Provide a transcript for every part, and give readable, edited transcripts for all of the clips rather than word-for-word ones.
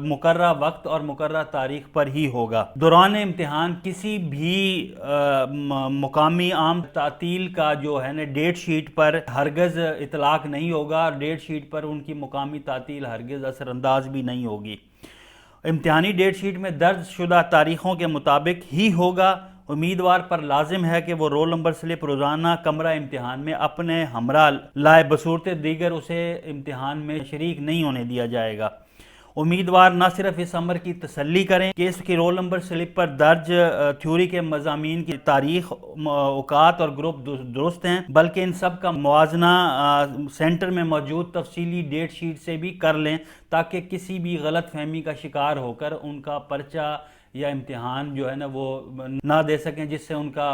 مقررہ وقت اور مقررہ تاریخ پر ہی ہوگا۔ دوران امتحان کسی بھی مقامی عام تعطیل کا جو ہے نا ڈیٹ شیٹ پر ہرگز اطلاق نہیں ہوگا، ڈیٹ شیٹ پر ان کی مقامی تعطیل ہرگز اثر انداز بھی نہیں ہوگی۔ امتحانی ڈیٹ شیٹ میں درج شدہ تاریخوں کے مطابق ہی ہوگا۔ امیدوار پر لازم ہے کہ وہ رول نمبر سلپ روزانہ کمرہ امتحان میں اپنے ہمراہ لائے، بصورت دیگر اسے امتحان میں شریک نہیں ہونے دیا جائے گا۔ امیدوار نہ صرف اس امر کی تسلی کریں کہ اس کی رول نمبر سلپ پر درج تھیوری کے مضامین کی تاریخ، اوقات اور گروپ درست ہیں، بلکہ ان سب کا موازنہ سینٹر میں موجود تفصیلی ڈیٹ شیٹ سے بھی کر لیں تاکہ کسی بھی غلط فہمی کا شکار ہو کر ان کا پرچہ یا امتحان جو ہے نا وہ نہ دے سکیں، جس سے ان کا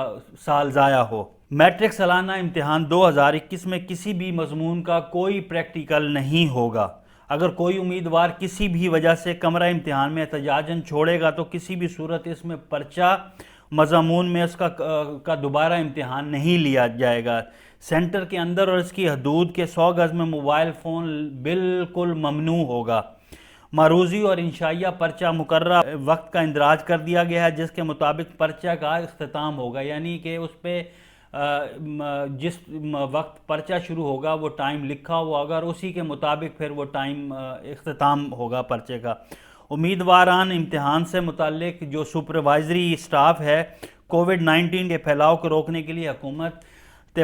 سال ضائع ہو۔ میٹرک سالانہ امتحان 2021 میں کسی بھی مضمون کا کوئی پریکٹیکل نہیں ہوگا۔ اگر کوئی امیدوار کسی بھی وجہ سے کمرہ امتحان میں احتجاجاً چھوڑے گا تو کسی بھی صورت اس میں پرچہ مضمون میں اس کا دوبارہ امتحان نہیں لیا جائے گا۔ سینٹر کے اندر اور اس کی حدود کے 100 گز میں موبائل فون بالکل ممنوع ہوگا۔ معروضی اور انشائیہ پرچہ مقررہ وقت کا اندراج کر دیا گیا ہے جس کے مطابق پرچہ کا اختتام ہوگا، یعنی کہ اس پہ جس وقت پرچہ شروع ہوگا وہ ٹائم لکھا ہوا ہوگا اور اسی کے مطابق پھر وہ ٹائم اختتام ہوگا پرچے کا۔ امیدواران امتحان سے متعلق جو سپروائزری اسٹاف ہے، کووڈ-19 کے پھیلاؤ کو روکنے کے لیے حکومت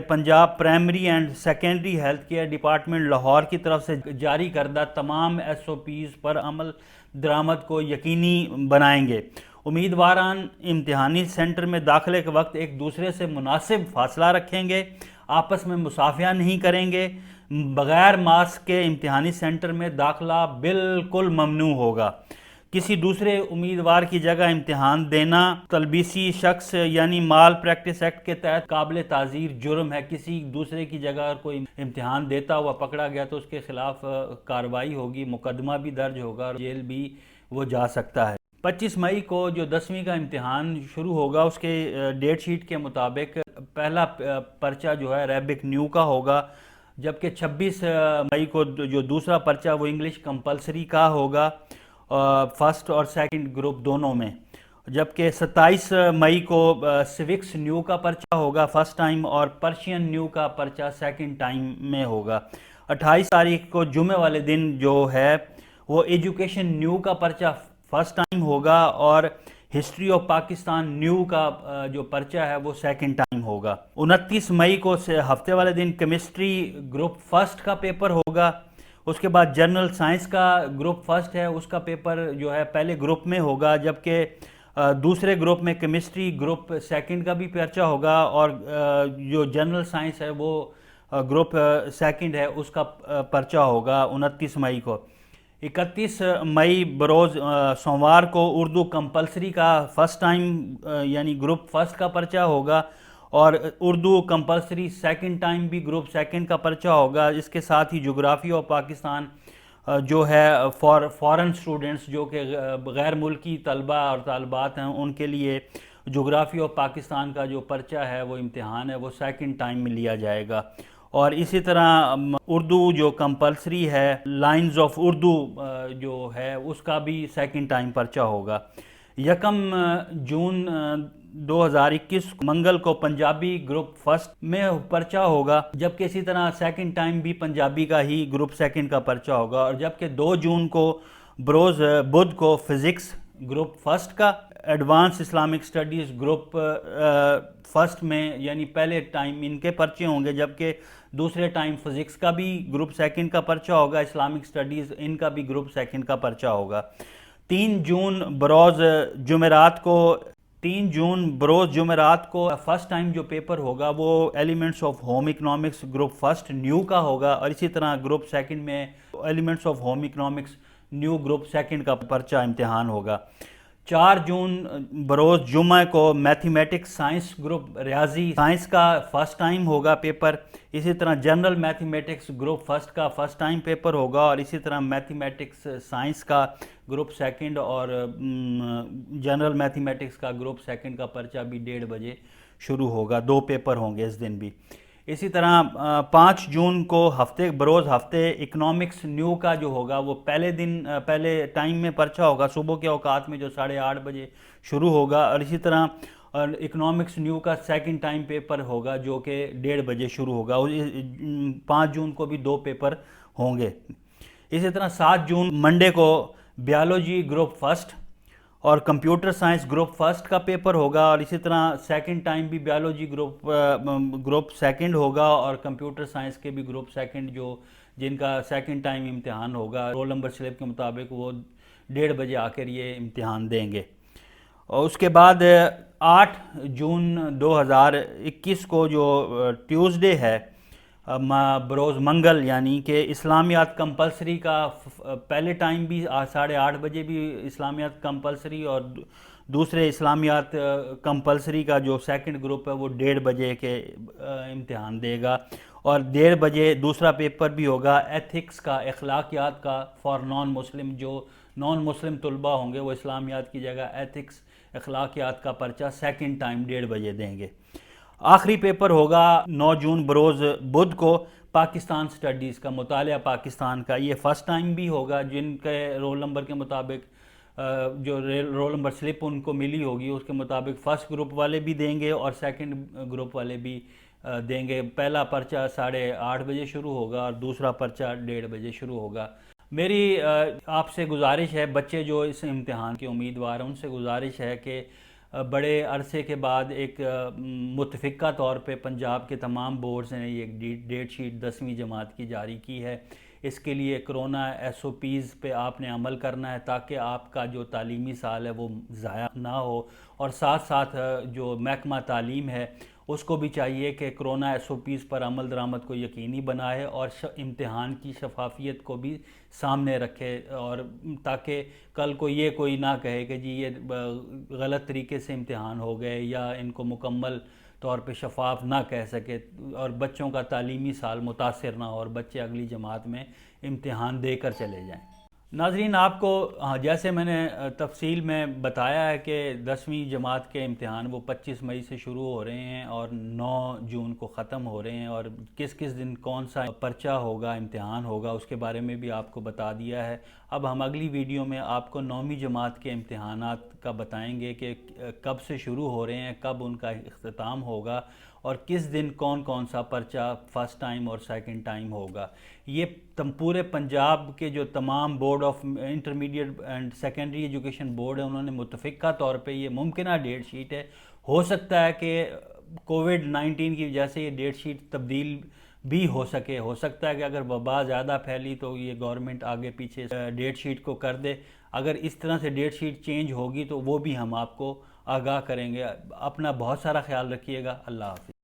Punjab primary and secondary health care department Lahore کی طرف سے جاری کردہ تمام SOPs پر عمل درآمد کو یقینی بنائیں گے۔ امیدواران امتحانی سینٹر میں داخلے کے وقت ایک دوسرے سے مناسب فاصلہ رکھیں گے، آپس میں مصافحہ نہیں کریں گے۔ بغیر ماسک کے امتحانی سینٹر میں داخلہ بالکل ممنوع ہوگا۔ کسی دوسرے امیدوار کی جگہ امتحان دینا تلبیسی شخص یعنی مال پریکٹس ایکٹ کے تحت قابل تعزیر جرم ہے۔ کسی دوسرے کی جگہ اگر کوئی امتحان دیتا ہوا پکڑا گیا تو اس کے خلاف کارروائی ہوگی، مقدمہ بھی درج ہوگا اور جیل بھی وہ جا سکتا ہے۔ 25 مئی کو جو 10ویں کا امتحان شروع ہوگا اس کے ڈیٹ شیٹ کے مطابق پہلا پرچہ جو ہے عربک نیو کا ہوگا، جبکہ 26 مئی کو جو دوسرا پرچہ وہ انگلش کمپلسری کا ہوگا، فرسٹ اور سیکنڈ گروپ دونوں میں، جبکہ 27 مئی کو سیوکس نیو کا پرچہ ہوگا فرسٹ ٹائم اور پرشین نیو کا پرچہ سیکنڈ ٹائم میں ہوگا۔ 28 تاریخ کو جمعے والے دن جو ہے وہ ایجوکیشن نیو کا پرچہ فرسٹ ٹائم ہوگا اور ہسٹری آف پاکستان نیو کا جو پرچہ ہے وہ سیکنڈ ٹائم ہوگا۔ 29 مئی کو ہفتے والے دن کیمسٹری گروپ فرسٹ کا پیپر ہوگا۔ اس کے بعد جنرل سائنس کا گروپ فرسٹ ہے، اس کا پیپر جو ہے پہلے گروپ میں ہوگا، جبکہ دوسرے گروپ میں کیمسٹری گروپ سیکنڈ کا بھی پرچہ ہوگا اور جو جنرل سائنس ہے وہ گروپ سیکنڈ ہے اس کا پرچہ ہوگا 29 مئی کو۔ 31 مئی بروز سوموار کو اردو کمپلسری کا فرسٹ ٹائم یعنی گروپ فرسٹ کا پرچہ ہوگا اور اردو کمپلسری سیکنڈ ٹائم بھی گروپ سیکنڈ کا پرچہ ہوگا۔ اس کے ساتھ ہی جغرافی آف پاکستان جو ہے فارن سٹوڈنٹس جو کہ غیر ملکی طلبہ اور طالبات ہیں ان کے لیے جغرافی آف پاکستان کا جو پرچہ ہے وہ امتحان ہے وہ سیکنڈ ٹائم میں لیا جائے گا۔ اور اسی طرح اردو جو کمپلسری ہے لائنز آف اردو جو ہے اس کا بھی سیکنڈ ٹائم پرچہ ہوگا۔ 1 جون 2021 منگل کو پنجابی گروپ فرسٹ میں پرچہ ہوگا، جبکہ اسی طرح سیکنڈ ٹائم بھی پنجابی کا ہی گروپ سیکنڈ کا پرچہ ہوگا، اور جبکہ 2 جون کو بروز بدھ کو فزکس گروپ فرسٹ کا، advance Islamic studies group first میں یعنی پہلے ٹائم ان کے پرچے ہوں گے، جبکہ دوسرے ٹائم فزکس کا بھی گروپ سیکنڈ کا پرچہ ہوگا، اسلامک سٹڈیز ان کا بھی گروپ سیکنڈ کا پرچہ ہوگا۔ 3 جون بروز جمعرات کو فرسٹ ٹائم جو پیپر ہوگا وہ elements of home economics group first new کا ہوگا، اور اسی طرح گروپ سیکنڈ میں elements of home economics new group second کا پرچہ امتحان ہوگا۔ 4 جون بروز جمعہ کو میتھمیٹکس سائنس گروپ ریاضی سائنس کا فرسٹ ٹائم ہوگا پیپر، اسی طرح جنرل میتھمیٹکس گروپ فرسٹ کا فرسٹ ٹائم پیپر ہوگا، اور اسی طرح میتھمیٹکس سائنس کا گروپ سیکنڈ اور جنرل میتھمیٹکس کا گروپ سیکنڈ کا پرچہ بھی 1:30 بجے شروع ہوگا۔ 2 پیپر ہوں گے اس دن بھی۔ اسی طرح 5 جون کو ہفتے بروز ہفتے اکنامکس نیو کا جو ہوگا وہ پہلے ٹائم میں پرچہ ہوگا صبح کے اوقات میں جو 8:30 بجے شروع ہوگا، اور اسی طرح اکنامکس نیو کا سیکنڈ ٹائم پیپر ہوگا جو کہ 1:30 بجے شروع ہوگا، اور 5 جون کو بھی 2 پیپر ہوں گے۔ اسی طرح 7 جون منڈے کو بیالوجی گروپ فرسٹ اور کمپیوٹر سائنس گروپ فرسٹ کا پیپر ہوگا، اور اسی طرح سیکنڈ ٹائم بھی بیالوجی گروپ سیکنڈ ہوگا، اور کمپیوٹر سائنس کے بھی گروپ سیکنڈ جن کا سیکنڈ ٹائم امتحان ہوگا رول نمبر سلپ کے مطابق وہ 1:30 بجے آ کر یہ امتحان دیں گے۔ اور اس کے بعد 8 جون 2021 کو جو ٹیوزڈے ہے بروز منگل، یعنی کہ اسلامیات کمپلسری کا پہلے ٹائم بھی 8:30 بجے بھی اسلامیات کمپلسری، اور دوسرے اسلامیات کمپلسری کا جو سیکنڈ گروپ ہے وہ 1:30 بجے کے امتحان دے گا، اور 1:30 بجے دوسرا پیپر بھی ہوگا ایتھکس کا، اخلاقیات کا فار نان مسلم، جو نان مسلم طلبہ ہوں گے وہ اسلامیات کی جگہ ایتھکس اخلاقیات کا پرچہ سیکنڈ ٹائم 1:30 بجے دیں گے۔ آخری پیپر ہوگا 9 جون بروز بدھ کو پاکستان سٹڈیز کا، مطالعہ پاکستان کا، یہ فرسٹ ٹائم بھی ہوگا، جن کے رول نمبر کے مطابق جو رول نمبر سلپ ان کو ملی ہوگی اس کے مطابق فرسٹ گروپ والے بھی دیں گے اور سیکنڈ گروپ والے بھی دیں گے۔ پہلا پرچہ 8:30 بجے شروع ہوگا اور دوسرا پرچہ 1:30 بجے شروع ہوگا۔ میری آپ سے گزارش ہے، بچے جو اس امتحان کے امیدوار ہیں ان سے گزارش ہے کہ بڑے عرصے کے بعد ایک متفقہ طور پہ پنجاب کے تمام بورڈز نے یہ ڈیٹ شیٹ 10ویں جماعت کی جاری کی ہے۔ اس کے لیے کرونا SOPs پہ آپ نے عمل کرنا ہے تاکہ آپ کا جو تعلیمی سال ہے وہ ضائع نہ ہو، اور ساتھ ساتھ جو محکمہ تعلیم ہے اس کو بھی چاہیے کہ کرونا SOPs پر عمل درآمد کو یقینی بنائے اور امتحان کی شفافیت کو بھی سامنے رکھے، اور تاکہ کل کو یہ کوئی نہ کہے کہ جی یہ غلط طریقے سے امتحان ہو گئے یا ان کو مکمل طور پہ شفاف نہ کہہ سکے، اور بچوں کا تعلیمی سال متاثر نہ ہو اور بچے اگلی جماعت میں امتحان دے کر چلے جائیں۔ ناظرین، آپ کو جیسے میں نے تفصیل میں بتایا ہے کہ 10ویں جماعت کے امتحان وہ 25 مئی سے شروع ہو رہے ہیں اور 9 جون کو ختم ہو رہے ہیں، اور کس دن کون سا پرچہ ہوگا، امتحان ہوگا، اس کے بارے میں بھی آپ کو بتا دیا ہے۔ اب ہم اگلی ویڈیو میں آپ کو 9ویں جماعت کے امتحانات کا بتائیں گے کہ کب سے شروع ہو رہے ہیں، کب ان کا اختتام ہوگا، اور کس دن کون سا پرچہ فرسٹ ٹائم اور سیکنڈ ٹائم ہوگا۔ یہ پورے پنجاب کے جو تمام board of intermediate and secondary education board ہے انہوں نے متفقہ طور پہ یہ ممکنہ ڈیٹ شیٹ ہے، ہو سکتا ہے کہ کووڈ-19 کی وجہ سے یہ ڈیٹ شیٹ تبدیل بھی ہو سکتا ہے کہ اگر وبا زیادہ پھیلی تو یہ گورنمنٹ آگے پیچھے ڈیٹ شیٹ کو کر دے۔ اگر اس طرح سے ڈیٹ شیٹ چینج ہوگی تو وہ بھی ہم آپ کو آگاہ کریں گے۔ اپنا بہت سارا خیال رکھیے گا۔ اللہ حافظ۔